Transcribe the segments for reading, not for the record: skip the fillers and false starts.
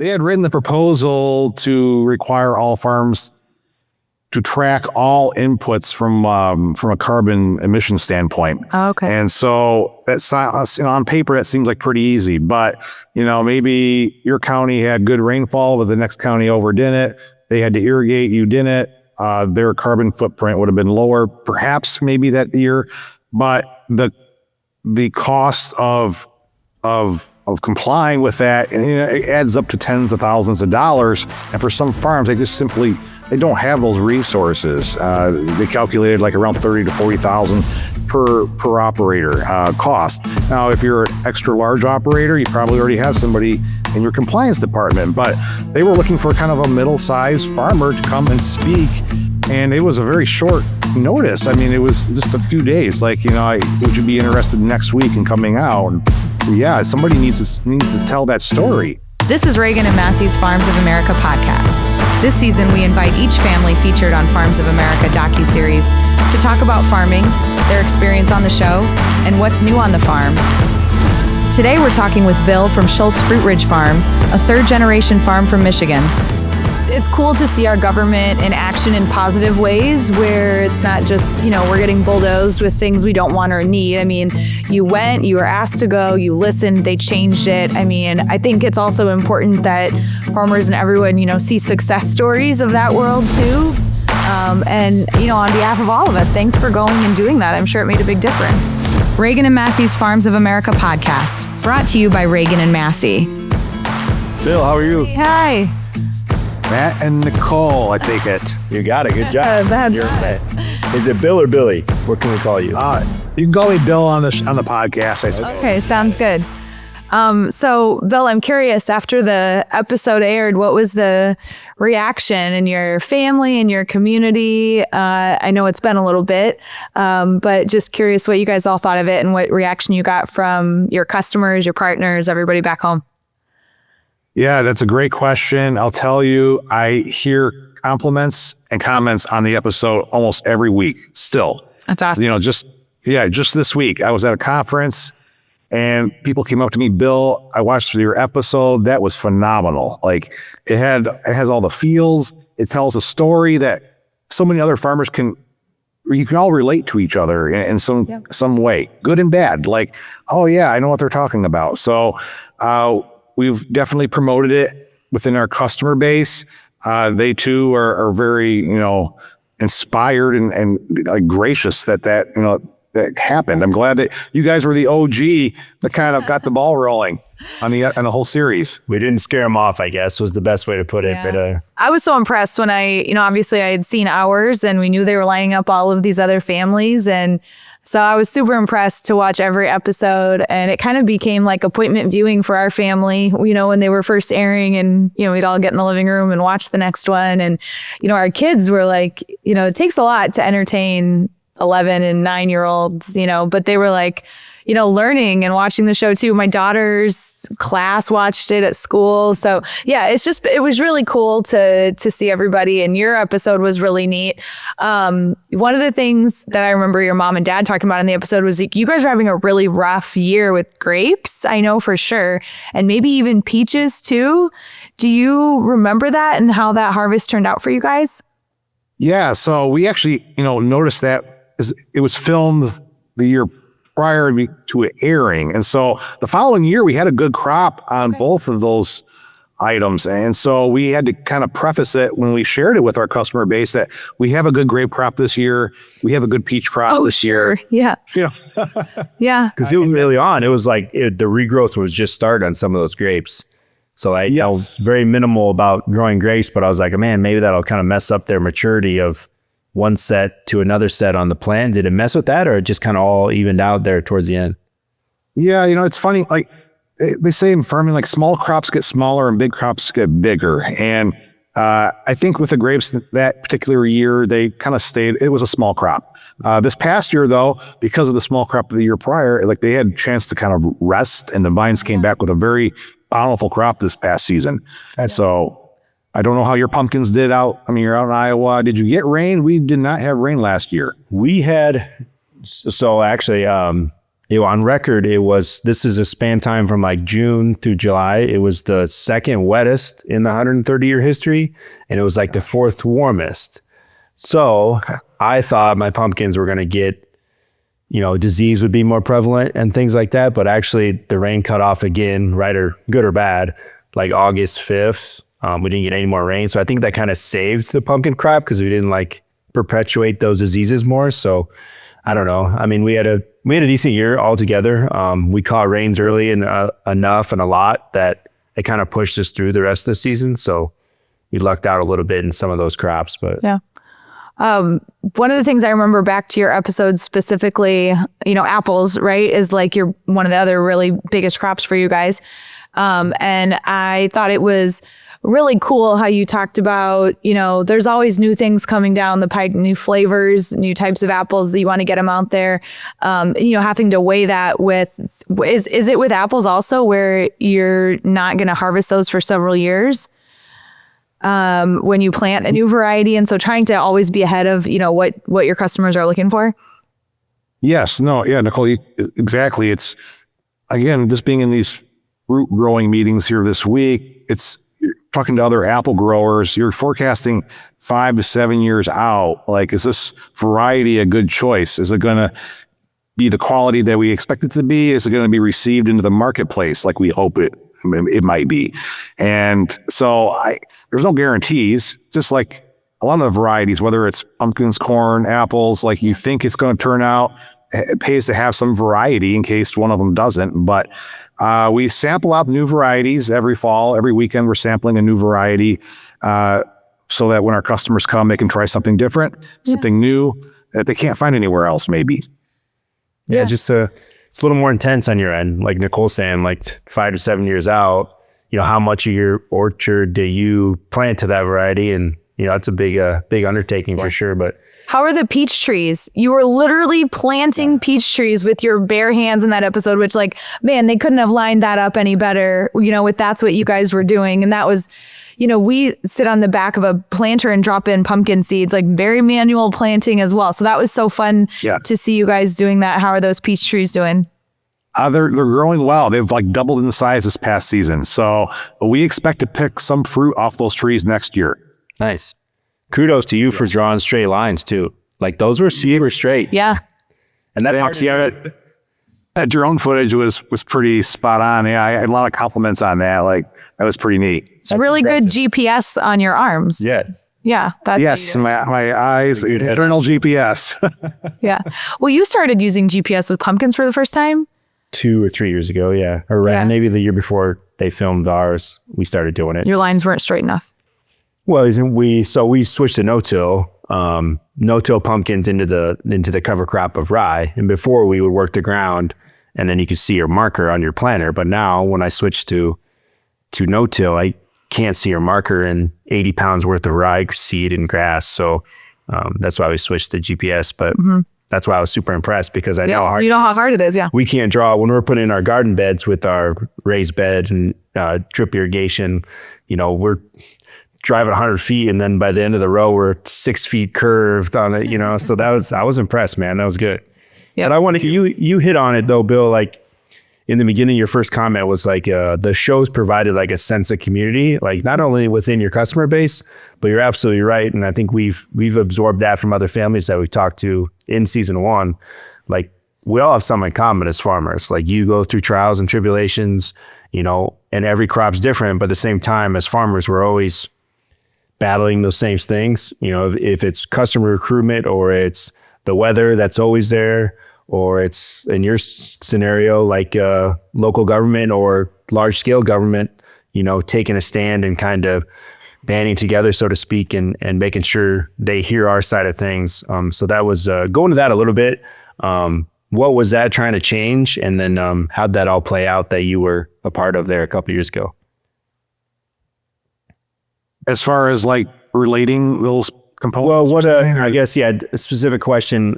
they had written the proposal to require all farms to track all inputs from a carbon emission standpoint. Oh, okay. And so that's, on paper, that seems like pretty easy, but maybe your county had good rainfall, but the next county overdid it. They had to irrigate, you didn't. Their carbon footprint would have been lower, perhaps maybe that year, but the cost of complying with that, and it adds up to tens of thousands of dollars. And for some farms, they don't have those resources. They calculated like around 30 to 40,000 per operator cost. Now, if you're an extra large operator, you probably already have somebody in your compliance department, but they were looking for kind of a middle-sized farmer to come and speak. And it was a very short notice. I mean, it was just a few days. Like, would you be interested next week in coming out? So yeah, somebody needs to tell that story. This is Ragan and Massey's Farms of America podcast. This season, we invite each family featured on Farms of America docuseries to talk about farming, their experience on the show, and what's new on the farm. Today, we're talking with Bill from Schultz Fruitridge Farms, a third-generation farm from Michigan. It's cool to see our government in action in positive ways where it's not just, we're getting bulldozed with things we don't want or need. I mean, you were asked to go, you listened, they changed it. I mean, I think it's also important that farmers and everyone, see success stories of that world too. And on behalf of all of us, thanks for going and doing that. I'm sure it made a big difference. Ragan and Massey's Farms of America podcast, brought to you by Ragan and Massey. Bill, how are you? Hey, hi. Matt and Nicole, I take it. You got it. Good job. Is it Bill or Billy? What can we call you? You can call me Bill on the podcast, I suppose. Okay, sounds good. So, Bill, I'm curious, after the episode aired, what was the reaction in your family and your community? I know it's been a little bit, but just curious what you guys all thought of it and what reaction you got from your customers, your partners, everybody back home. Yeah, that's a great question. I'll tell you, I hear compliments and comments on the episode almost every week still. That's awesome. Just this week, I was at a conference and people came up to me, Bill, I watched your episode. That was phenomenal. Like it has all the feels. It tells a story that so many other farmers you can all relate to each other in some way, good and bad. Like, oh yeah, I know what they're talking about. So, we've definitely promoted it within our customer base. They too are very, inspired and like gracious that happened. I'm glad that you guys were the OG that kind of got the ball rolling on the whole series. We didn't scare them off, I guess, was the best way to put it. Yeah. But I was so impressed when obviously I had seen ours and we knew they were lining up all of these other families. And so I was super impressed to watch every episode, and it kind of became like appointment viewing for our family, when they were first airing, and, we'd all get in the living room and watch the next one. And, our kids were like, it takes a lot to entertain 11 and 9-year-olds, but they were like, learning and watching the show too. My daughter's class watched it at school. So yeah, it was really cool to see everybody, and your episode was really neat. One of the things that I remember your mom and dad talking about in the episode was like, you guys were having a really rough year with grapes, I know for sure, and maybe even peaches too. Do you remember that and how that harvest turned out for you guys? Yeah, so we actually, noticed that it was filmed the year prior to it airing. And so the following year, we had a good crop on both of those items. And so we had to kind of preface it when we shared it with our customer base that we have a good grape crop this year. We have a good peach crop this year. Yeah. Yeah. Because it was early on. It was like the regrowth was just started on some of those grapes. So I was very minimal about growing grapes, but I was like, man, maybe that'll kind of mess up their maturity of one set to another set on the plan. Did it mess with that, or it just kind of all evened out there towards the end? Yeah, it's funny. Like they say in farming, like small crops get smaller and big crops get bigger. And I think with the grapes that particular year, they kind of stayed. It was a small crop. This past year, though, because of the small crop of the year prior, like they had a chance to kind of rest, and the vines came back with a very bountiful crop this past season. So I don't know how your pumpkins did out. I mean, you're out in Iowa. Did you get rain? We did not have rain last year. We had, so actually, On record, this is a span time from like June through July. It was the second wettest in the 130-year history, and it was like the fourth warmest. So I thought my pumpkins were going to get, disease would be more prevalent and things like that. But actually the rain cut off again, right, or good or bad, like August 5th. We didn't get any more rain. So I think that kind of saved the pumpkin crop because we didn't like perpetuate those diseases more. So I don't know. I mean, we had a decent year altogether. We caught rains early and enough and a lot that it kind of pushed us through the rest of the season. So we lucked out a little bit in some of those crops, but yeah. One of the things I remember back to your episode specifically, apples, right, is like one of the other really biggest crops for you guys. And I thought it was really cool how you talked about, there's always new things coming down the pipe, new flavors, new types of apples that you want to get them out there. Having to weigh that with, is it with apples also where you're not going to harvest those for several years? When you plant a new variety. And so trying to always be ahead of, what your customers are looking for. Yes. No. Yeah, Nicole, exactly. It's, again, just being in these fruit growing meetings here this week, you're talking to other apple growers, you're forecasting 5 to 7 years out. Like, is this variety a good choice? Is it going to be the quality that we expect it to be? Is it going to be received into the marketplace like we hope it might be? And so there's no guarantees, just like a lot of the varieties, whether it's pumpkins, corn, apples, like you think it's going to turn out, it pays to have some variety in case one of them doesn't. But we sample out new varieties every fall. Every weekend, we're sampling a new variety so that when our customers come, they can try something different, something new that they can't find anywhere else, maybe. Yeah, just it's a little more intense on your end. Like Nicole's saying, like 5 to 7 years out, how much of your orchard do you plant to that variety? And, it's a big undertaking for sure. But how are the peach trees? You were literally planting peach trees with your bare hands in that episode, which they couldn't have lined that up any better, with that's what you guys were doing. And that was, we sit on the back of a planter and drop in pumpkin seeds, like very manual planting as well. So that was so fun to see you guys doing that. How are those peach trees doing? They're growing well. They've doubled in size this past season. So we expect to pick some fruit off those trees next year. Nice. Kudos to you for drawing straight lines too. Like those were super straight. Yeah. And that's hard. That drone footage was pretty spot on. Yeah, I had a lot of compliments on that. Like that was pretty neat. It's really impressive. Good GPS on your arms. Yes. Yeah. Yes, my eyes, internal GPS. Yeah. Well, you started using GPS with pumpkins for the first time? 2 or 3 years ago, yeah. Or maybe the year before they filmed ours, we started doing it. Your lines weren't straight enough. Well, we switched to no-till pumpkins into the cover crop of rye. And before we would work the ground and then you could see your marker on your planter. But now when I switched to no-till, I can't see your marker in 80 pounds worth of rye seed and grass. So that's why we switched to GPS. But that's why I was super impressed because I know how hard it is. Yeah. We can't draw when we're putting in our garden beds with our raised bed and drip irrigation, we're driving 100 feet and then by the end of the row we're 6 feet curved on it, so I was impressed, man. That was good. Yeah. But I want to, you hit on it though, Bill, like in the beginning, your first comment was like, the show's provided like a sense of community, like not only within your customer base, but you're absolutely right. And I think we've absorbed that from other families that we've talked to in season 1. Like we all have something in common as farmers. Like you go through trials and tribulations, and every crop's different, but at the same time as farmers, we're always battling those same things. If it's customer recruitment or it's the weather that's always there, or it's in your scenario, like local government or large scale government, taking a stand and kind of banding together, so to speak, and making sure they hear our side of things. So that was going to that a little bit. What was that trying to change? And then how'd that all play out that you were a part of there a couple of years ago? As far as like relating those components? Well, I guess, a specific question.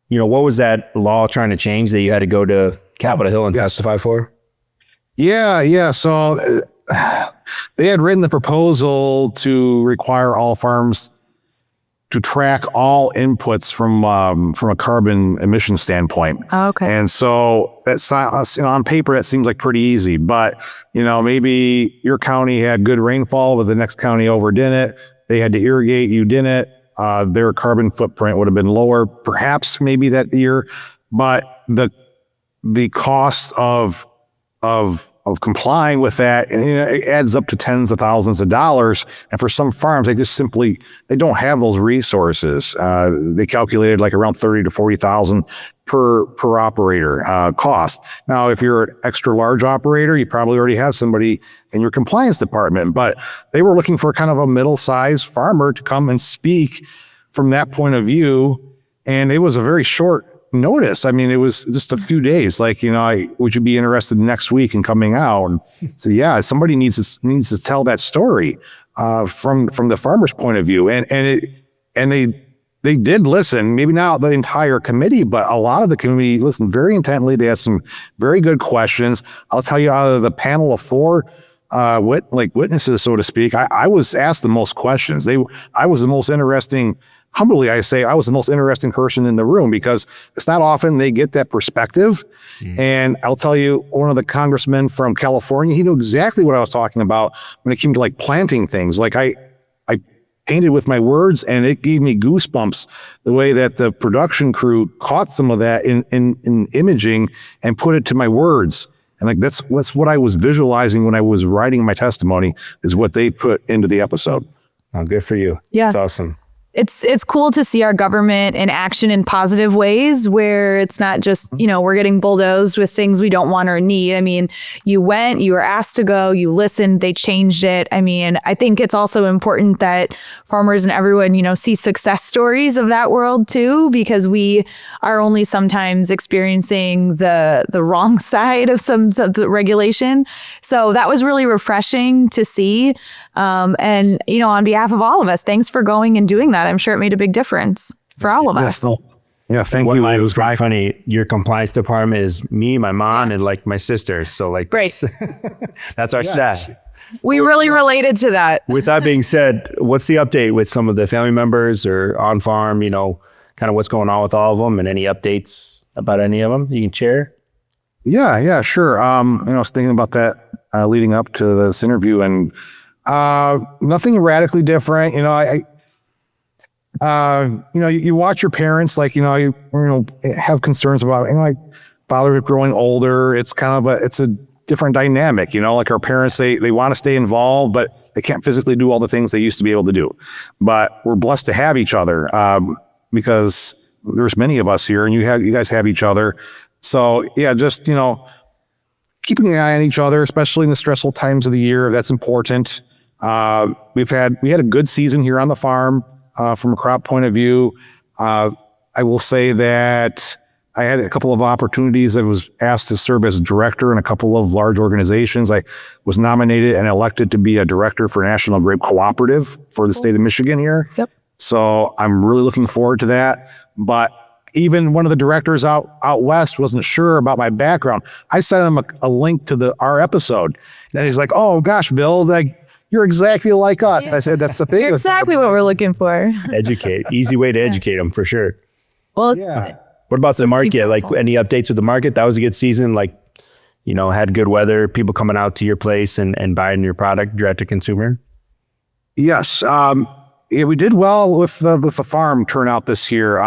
What was that law trying to change that you had to go to Capitol Hill and testify for? Yeah. So they had written the proposal to require all farms to track all inputs from a carbon emission standpoint. Oh, okay. And so that's, on paper, that seems like pretty easy, but maybe your county had good rainfall, but the next county overdid it. They had to irrigate, you didn't. Their carbon footprint would have been lower, perhaps maybe that year, but the cost of complying with that, and it adds up to tens of thousands of dollars. And for some farms, they don't have those resources. They calculated like around 30 to 40,000 per operator cost. Now, if you're an extra large operator, you probably already have somebody in your compliance department, but they were looking for kind of a middle-sized farmer to come and speak from that point of view. And it was a very short notice. I mean, it was just a few days. Like, would you be interested next week in coming out? And so, yeah, somebody needs to tell that story from the farmer's point of view. And they did listen. Maybe not the entire committee, but a lot of the committee listened very intently. They asked some very good questions. I'll tell you, out of the panel of four witnesses, so to speak, I was asked the most questions. I was the most interesting. Humbly, I say I was the most interesting person in the room, because it's not often they get that perspective. And I'll tell you, one of the congressmen from California, he knew exactly what I was talking about when it came to like planting things. Like I painted with my words, and it gave me goosebumps the way that the production crew caught some of that in imaging and put it to my words. And like that's what I was visualizing when I was writing my testimony, is what they put into the episode. Oh, good for you. Yeah. That's awesome. It's cool to see our government in action in positive ways, where it's not just, we're getting bulldozed with things we don't want or need. I mean, you were asked to go, you listened, they changed it. I mean, I think it's also important that farmers and everyone, see success stories of that world too, because we are only sometimes experiencing the wrong side of some of the regulation. So that was really refreshing to see. And, on behalf of all of us, thanks for going and doing that. I'm sure it made a big difference for all of us. Yeah, thank you. It was quite funny. Your compliance department is me, my mom, and like my sister. So like, great. That's our staff. We really related to that. With that being said, what's the update with some of the family members or on farm, kind of what's going on with all of them, and any updates about any of them you can share? Yeah, sure. I was thinking about that leading up to this interview, and nothing radically different. You watch your parents, like, you have concerns about, like father growing older. It's kind of it's a different dynamic, like our parents, they want to stay involved, but they can't physically do all the things they used to be able to do. But we're blessed to have each other, because there's many of us here, and you guys have each other. So yeah, just, keeping an eye on each other, especially in the stressful times of the year. That's important. We had a good season here on the farm. From a crop point of view, I will say that I had a couple of opportunities. I was asked to serve as director in a couple of large organizations. I was nominated and elected to be a director for National Grape Cooperative for the state of Michigan here. Yep. So I'm really looking forward to that. But even one of the directors out west wasn't sure about my background. I sent him a link to our episode, and he's like, "Oh gosh, Bill, you're exactly like us." I said, "That's the thing." You're exactly what we're looking for. Educate. Easy way to educate them, for sure. Well, What about the market? Like, any updates with the market? That was a good season. Like, had good weather, people coming out to your place and buying your product direct to consumer. Yes. We did well with the farm turnout this year.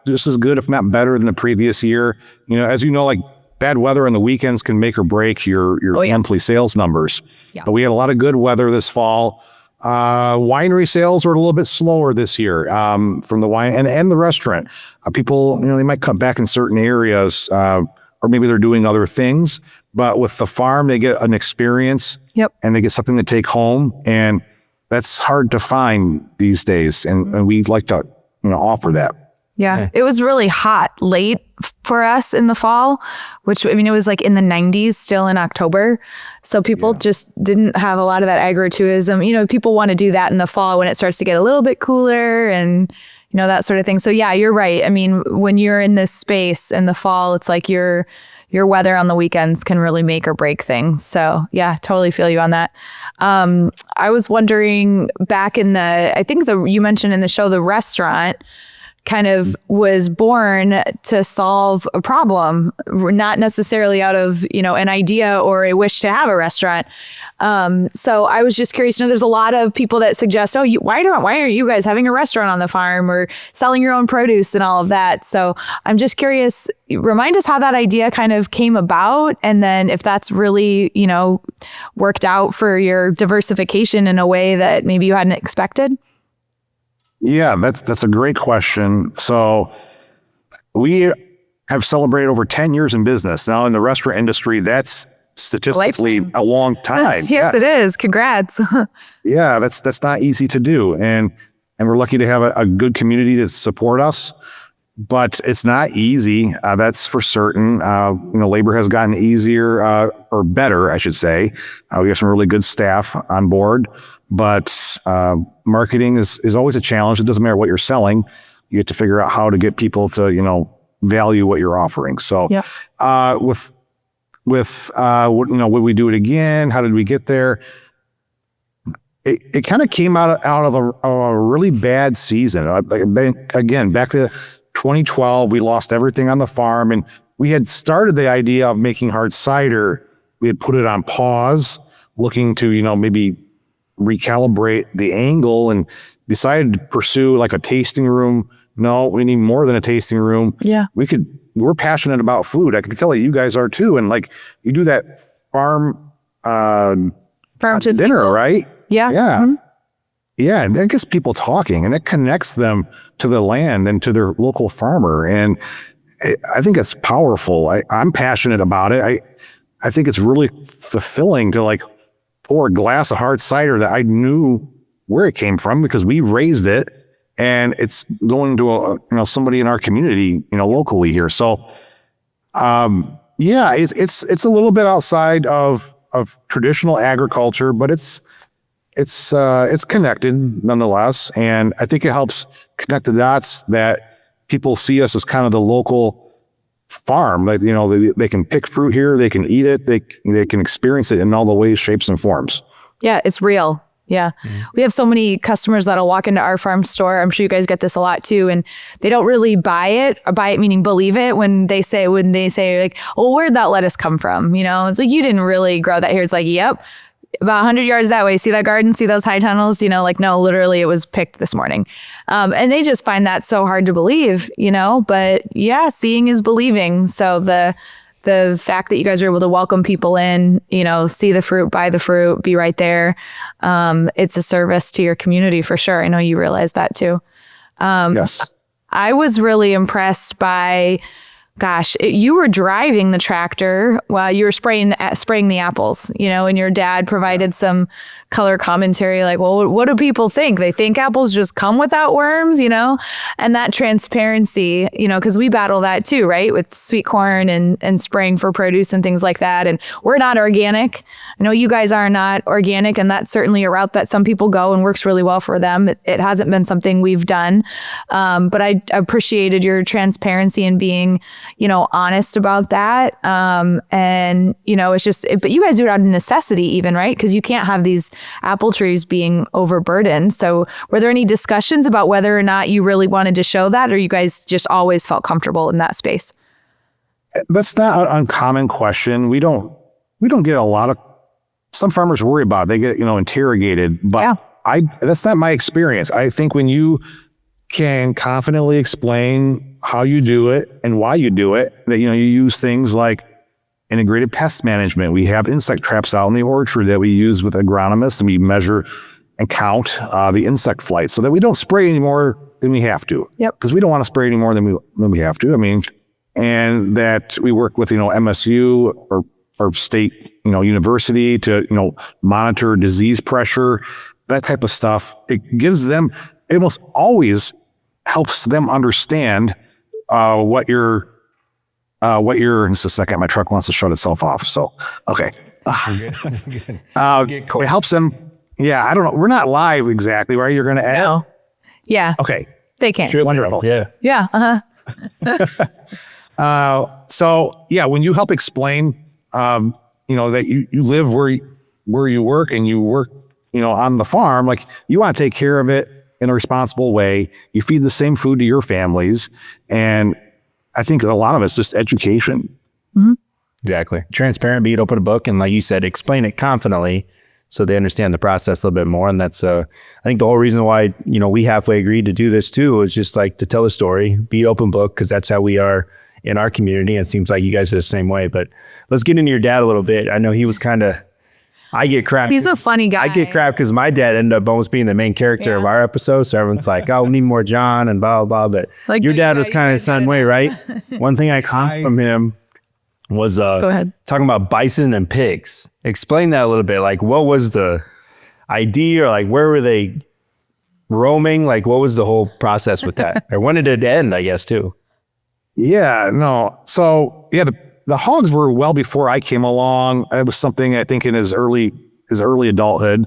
Just as good, if not better, than the previous year. As you know, like, bad weather on the weekends can make or break your monthly sales numbers. Yeah. But we had a lot of good weather this fall. Winery sales were a little bit slower this year from the wine and the restaurant. People, they might cut back in certain areas, or maybe they're doing other things. But with the farm, they get an experience, and they get something to take home, and that's hard to find these days. And we'd like to, offer that. Yeah, it was really hot late for us in the fall, which, it was like in the 90s still in October. So people just didn't have a lot of that agritourism. People want to do that in the fall when it starts to get a little bit cooler, and that sort of thing. So yeah, you're right. I mean, when you're in this space in the fall, it's like your weather on the weekends can really make or break things. So yeah, totally feel you on that. I was wondering back in I think you mentioned in the show, the restaurant kind of was born to solve a problem, not necessarily out of, an idea or a wish to have a restaurant. So I was just curious, there's a lot of people that suggest, why are you guys having a restaurant on the farm or selling your own produce and all of that? So I'm just curious, remind us how that idea kind of came about. And then if that's really, worked out for your diversification in a way that maybe you hadn't expected. Yeah, that's a great question. So we have celebrated over 10 years in business. Now in the restaurant industry, that's statistically a long time. Yes, it is. Congrats. Yeah, that's not easy to do. And we're lucky to have a good community to support us, but it's not easy. That's for certain. Labor has gotten easier, or better, I should say. We have some really good staff on board. But marketing is always a challenge. It doesn't matter what you're selling. You have to figure out how to get people to, value what you're offering. So would we do it again? How did we get there? It kind of came out of a really bad season. Again, back to 2012, we lost everything on the farm. And we had started the idea of making hard cider. We had put it on pause, looking to, maybe recalibrate the angle, and decided to pursue like a tasting room. No, we need more than a tasting room. Yeah. We're passionate about food. I can tell you guys are too. And like you do that farm to dinner, right? Yeah. Yeah. Mm-hmm. Yeah. And that gets people talking, and it connects them to the land and to their local farmer. And I think it's powerful. I'm passionate about it. I think it's really fulfilling to like pour a glass of hard cider that I knew where it came from because we raised it, and it's going to somebody in our community, locally here. So, it's a little bit outside of traditional agriculture, but it's connected nonetheless. And I think it helps connect the dots that people see us as kind of the local farm. Like, they can pick fruit here, they can eat it, they can experience it in all the ways, shapes, and forms. Yeah, it's real. Yeah. Mm-hmm. We have so many customers that'll walk into our farm store. I'm sure you guys get this a lot too. And they don't really buy it meaning believe it when they say like, oh, where'd that lettuce come from? It's like, you didn't really grow that here. It's like, yep. About 100 yards that way. See that garden? See those high tunnels? No, literally it was picked this morning. And they just find that so hard to believe, but yeah, seeing is believing. So the fact that you guys are able to welcome people in, see the fruit, buy the fruit, be right there. It's a service to your community for sure. I know you realize that too. Yes. I was really impressed by, you were driving the tractor while you were spraying the apples, and your dad provided some color commentary like, well, what do people think? They think apples just come without worms, and that transparency, because we battle that too, right? With sweet corn and spraying for produce and things like that. And we're not organic. I know you guys are not organic, and that's certainly a route that some people go and works really well for them. It hasn't been something we've done. But I appreciated your transparency and being, honest about that. And, it's just, but you guys do it out of necessity even, right? Because you can't have these apple trees being overburdened. So were there any discussions about whether or not you really wanted to show that, or you guys just always felt comfortable in that space? That's not an uncommon question. We don't get a lot of, some farmers worry about it. They get, interrogated, but that's not my experience. I think when you can confidently explain how you do it and why you do it, that, you use things like integrated pest management. We have insect traps out in the orchard that we use with agronomists, and we measure and count the insect flight so that we don't spray any more than we have to. Yep. Because we don't want to spray any more than we have to. I mean, and that we work with, MSU or state, university to, monitor disease pressure, that type of stuff. It gives them, it almost always helps them understand what you're, in just a second, my truck wants to shut itself off. So, okay. It helps them. Yeah. I don't know. We're not live exactly, right? You're going to edit? No. Yeah. Okay. They can. Sure. Wonderful. Yeah. Yeah. So yeah, when you help explain, that you live where you work and you work, on the farm, like you want to take care of it in a responsible way. You feed the same food to your families. And I think a lot of it's just education. Mm-hmm. Exactly. Transparent, be it open a book. And like you said, explain it confidently so they understand the process a little bit more. And that's, I think the whole reason why, we halfway agreed to do this too, is just like to tell a story, be open book, because that's how we are in our community. And it seems like you guys are the same way. But let's get into your dad a little bit. I know he was kind of, I get crap. He's a funny guy. I get crap because my dad ended up almost being the main character of our episode. So everyone's like, oh, we need more John and blah, blah, blah. But Like, your dad yeah, was kind of the same way, right? One thing I caught from him was Go ahead. talking about bison and pigs. Explain that a little bit. Like, what was the idea, or like where were they roaming? Like, what was the whole process with that? Or when did it end, I guess, too? Yeah, no. So yeah, the hogs were well before I came along. It was something I think in his early adulthood.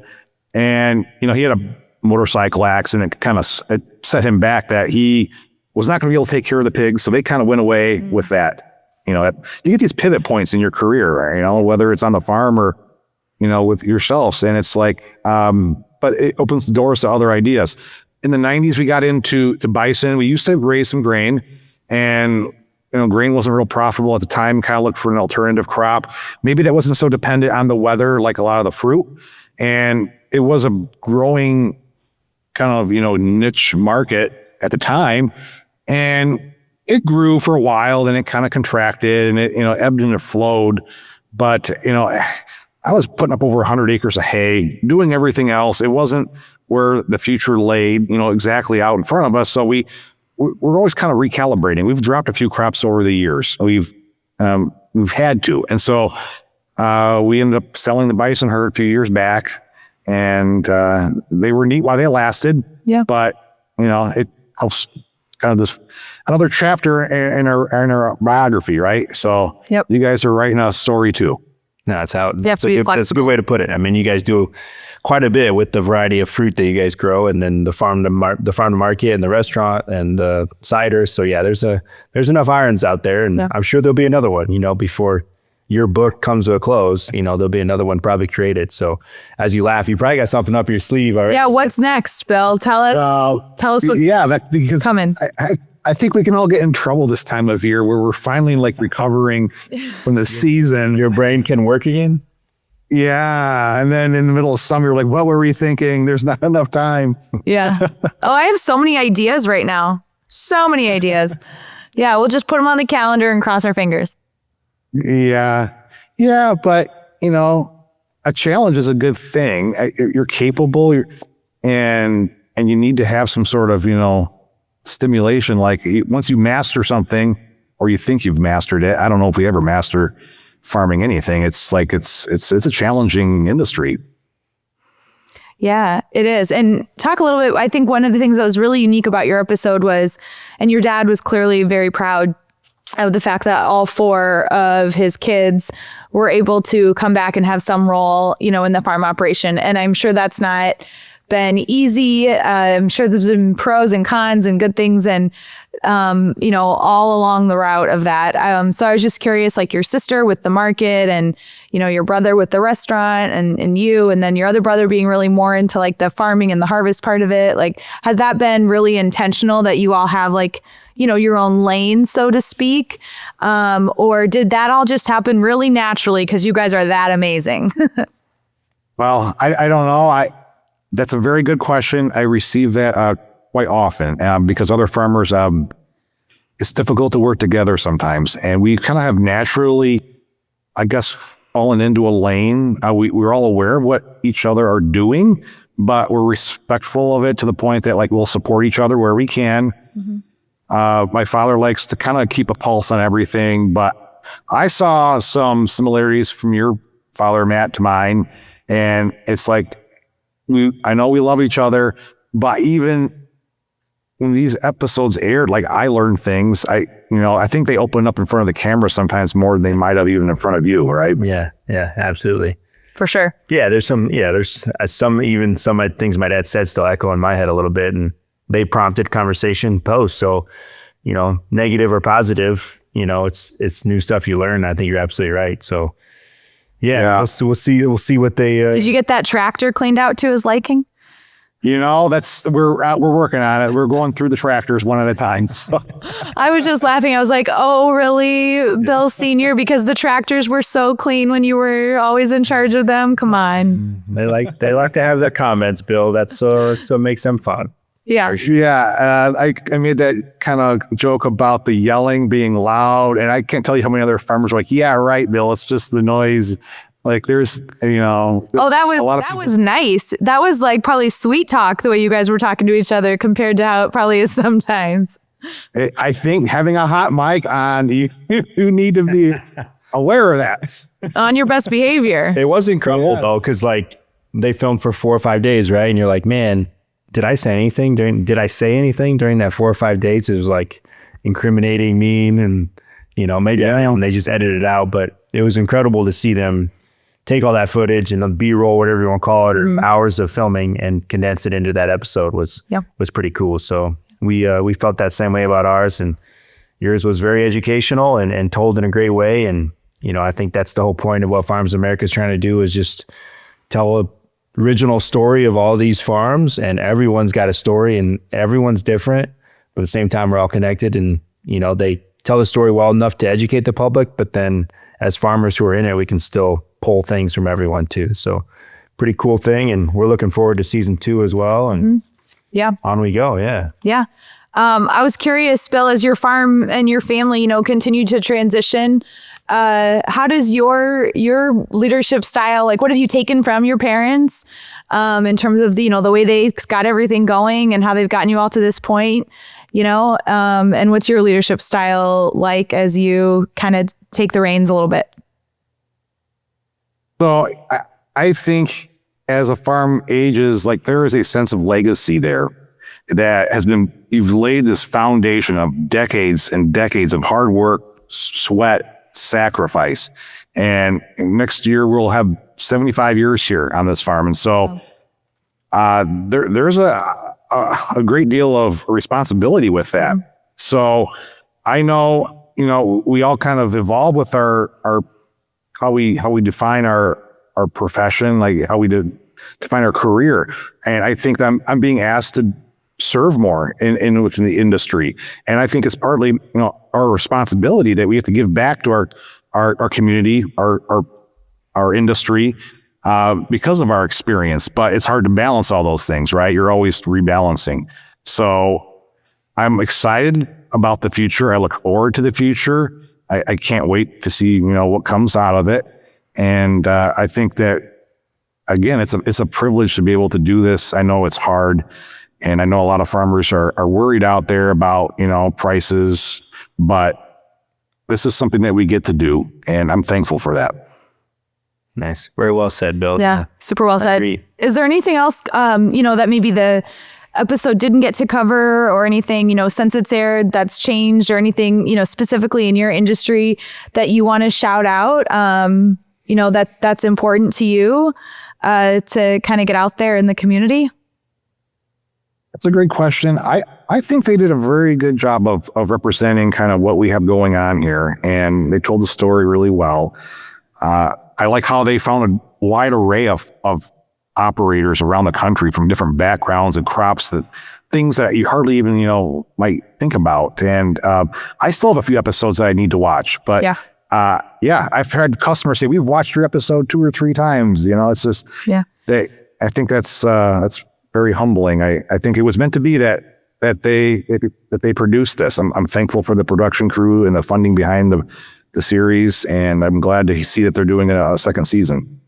And, he had a motorcycle accident. It kind of set him back that he was not going to be able to take care of the pigs. So they kind of went away with that. You get these pivot points in your career, whether it's on the farm or, with yourselves. And it's like, but it opens the doors to other ideas. In the 90s, we got into bison. We used to raise some grain, and, grain wasn't real profitable at the time, kind of looked for an alternative crop. Maybe that wasn't so dependent on the weather like a lot of the fruit. And it was a growing kind of, niche market at the time. And it grew for a while, then it kind of contracted, and it, ebbed and it flowed. But, I was putting up over 100 acres of hay, doing everything else. It wasn't where the future laid, exactly out in front of us. So we're always kind of recalibrating. We've dropped a few crops over the years. We've had to. And so we ended up selling the bison herd a few years back, and they were neat while they lasted. Yeah. But, it helps kind of this another chapter in our biography, right? So you guys are writing a story too. No, that's how. That's a good way to put it. I mean, you guys do quite a bit with the variety of fruit that you guys grow, and then the farm to market, and the restaurant, and the cider. So yeah, there's enough irons out there, and I'm sure there'll be another one. Before your book comes to a close, there'll be another one probably created. So as you laugh, you probably got something up your sleeve already. Yeah. What's next, Bill? Tell us what's because coming. I think we can all get in trouble this time of year where we're finally like recovering from the season. Your brain can work again. Yeah. And then in the middle of summer, you're like, what were we thinking? There's not enough time. Yeah. Oh, I have so many ideas right now. So many ideas. Yeah. We'll just put them on the calendar and cross our fingers. Yeah. Yeah. But, a challenge is a good thing. You're capable, and you need to have some sort of, stimulation. Like once you master something, or you think you've mastered it, I don't know if we ever master farming anything. It's like, it's a challenging industry. Yeah, it is. And talk a little bit, I think one of the things that was really unique about your episode was, and your dad was clearly very proud of the fact that all 4 of his kids were able to come back and have some role, in the farm operation. And I'm sure that's not been easy. I'm sure there's been pros and cons and good things, and all along the route of that. So I was just curious, like your sister with the market, and your brother with the restaurant, and you, and then your other brother being really more into like the farming and the harvest part of it. Like, has that been really intentional that you all have like, your own lane, so to speak? Or did that all just happen really naturally because you guys are that amazing? Well, I don't know. That's a very good question. I receive that quite often because other farmers, it's difficult to work together sometimes. And we kind of have naturally, I guess, fallen into a lane. We're all aware of what each other are doing, but we're respectful of it to the point that like we'll support each other where we can. Mm-hmm. My father likes to kind of keep a pulse on everything, but I saw some similarities from your father, Matt, to mine. And it's like, I know we love each other, but even when these episodes aired, like I learned things. I think they open up in front of the camera sometimes more than they might have even in front of you, right? Yeah, absolutely. For sure. Yeah, there's some things my dad said still echo in my head a little bit. And they prompted conversation posts. So, negative or positive, it's new stuff you learn. I think you're absolutely right. So yeah. We'll see what they, Did you get that tractor cleaned out to his liking? We're working on it. We're going through the tractors one at a time. So. I was just laughing. I was like, oh, really, Bill Sr.? Because the tractors were so clean when you were always in charge of them. Come on. They like to have their comments, Bill. That's what makes them fun. Yeah. Yeah. I made that kind of joke about the yelling being loud. And I can't tell you how many other farmers are like, yeah, right, Bill. It's just the noise. Like there's, Oh, that was nice. That was like probably sweet talk, the way you guys were talking to each other compared to how it probably is sometimes. I think having a hot mic on, you need to be aware of that. On your best behavior. It was incredible though, because like they filmed for 4 or 5 days, right? And you're like, man, did I say anything during that 4 or 5 days? It was like incriminating, mean, and maybe they just edited it out, but it was incredible to see them take all that footage and the B-roll, whatever you want to call it, or hours of filming and condense it into that episode was pretty cool. So we felt that same way about ours, and yours was very educational and told in a great way. And, I think that's the whole point of what Farms America is trying to do, is just tell a original story of all these farms, and everyone's got a story and everyone's different, but at the same time, we're all connected, and, they tell the story well enough to educate the public, but then as farmers who are in it, we can still pull things from everyone too. So pretty cool thing. And we're looking forward to season 2 as well. And on we go. Yeah. Yeah. I was curious, Bill, as your farm and your family, continue to transition, how does your leadership style, like what have you taken from your parents in terms of the way they got everything going and how they've gotten you all to this point, and what's your leadership style like as you kind of take the reins a little bit? So I think as a farm ages, like there is a sense of legacy there that you've laid this foundation of decades and decades of hard work, sweat, sacrifice. And next year we'll have 75 years here on this farm. And so there's a great deal of responsibility with that. So I know, we all kind of evolve with our how we define our profession, like how we define our career. And I think that I'm being asked to serve more within the industry. And I think it's partly, our responsibility that we have to give back to our community, our industry, because of our experience. But it's hard to balance all those things, right? You're always rebalancing. So I'm excited about the future. I look forward to the future. I can't wait to see, what comes out of it. And I think that, again, it's a privilege to be able to do this. I know it's hard. And I know a lot of farmers are worried out there about, prices, but this is something that we get to do. And I'm thankful for that. Nice. Very well said, Bill. Yeah, super well said. Agree. Is there anything else, that maybe the episode didn't get to cover, or anything, since it's aired that's changed, or anything, specifically in your industry that you want to shout out, that's important to you to kind of get out there in the community? That's a great question. I think they did a very good job of representing kind of what we have going on here, and they told the story really well. I like how they found a wide array of operators around the country from different backgrounds and crops, things that you hardly even, might think about. And I still have a few episodes that I need to watch, but I've had customers say, we've watched your episode 2 or 3 times. It's just, I think that's very humbling. I think it was meant to be that they produced this. I'm thankful for the production crew and the funding behind the series. And I'm glad to see that they're doing a second season.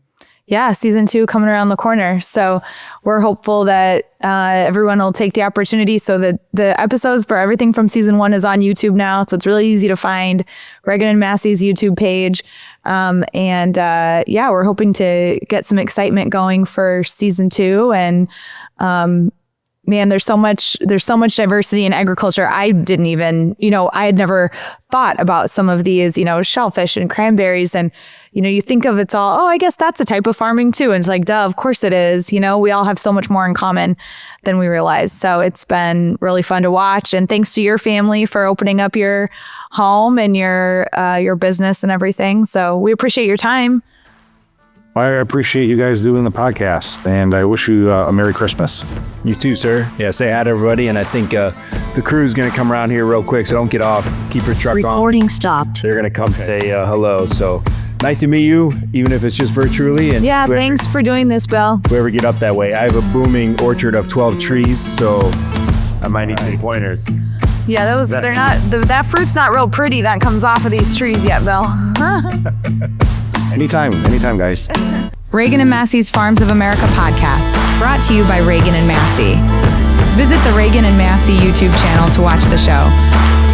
Yeah, season 2 coming around the corner. So we're hopeful that everyone will take the opportunity. So that the episodes for everything from season 1 is on YouTube now. So it's really easy to find Ragan and Massey's YouTube page. We're hoping to get some excitement going for season 2. And man, there's so much diversity in agriculture. I didn't even, I had never thought about some of these, shellfish and cranberries. And, you think of it's all, oh, I guess that's a type of farming too. And it's like, duh, of course it is. We all have so much more in common than we realize. So it's been really fun to watch. And thanks to your family for opening up your home and your business and everything. So we appreciate your time. I appreciate you guys doing the podcast, and I wish you a Merry Christmas. You too, sir. Yeah, say hi to everybody. And I think the crew's going to come around here real quick, so don't get off. Keep your truck on. Recording stopped. They're going to come say hello. So nice to meet you, even if it's just virtually. And yeah, thanks for doing this, Bill. Whoever get up that way. I have a booming orchard of 12 trees, so I might need some pointers. Yeah, they're not, that fruit's not real pretty that comes off of these trees yet, Bill. Anytime, guys. Ragan and Massey's Farms of America podcast, brought to you by Ragan and Massey. Visit the Ragan and Massey YouTube channel to watch the show.